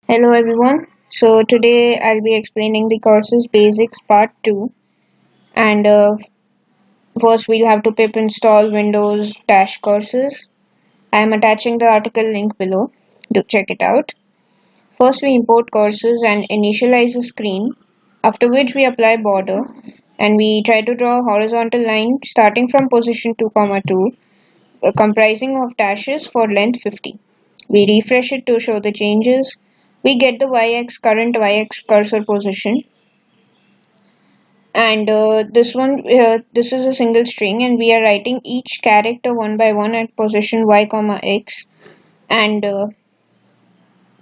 Hello everyone. So today I'll be explaining the courses basics part 2 and first we'll have to pip install Windows Dash courses. I am attaching the article link below. Do check it out. First we import courses and initialize the screen, after which we apply border and we try to draw a horizontal line starting from position 2, 2 comprising of dashes for length 50. We refresh it to show the changes. We get the current y-x cursor position, and this is a single string, and we are writing each character one by one at position y comma x, and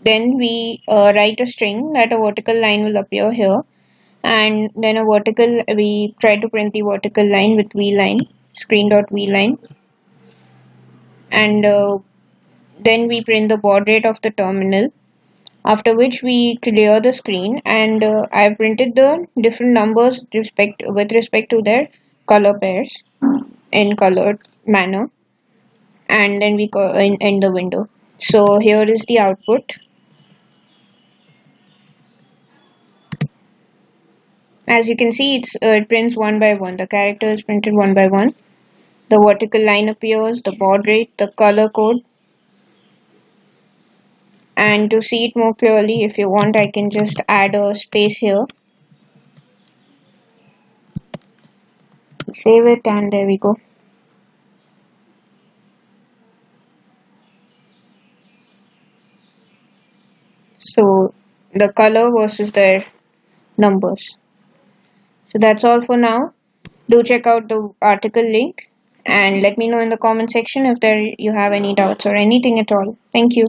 then we write a string that a vertical line will appear here, and then we try to print the vertical line with v line screen dot v line, and then we print the baud rate of the terminal, after which we clear the screen, and I've printed the different numbers with respect to their color pairs in colored manner, and then we end the window. So here is the output. As you can see, it prints one by one. The character is printed one by one. The vertical line appears, the baud rate, the color code, and to see it more clearly, if you want, I can just add a space here. Save it, and there we go. So the color versus their numbers. So that's all for now. Do check out the article link and let me know in the comment section if there you have any doubts or anything at all. Thank you.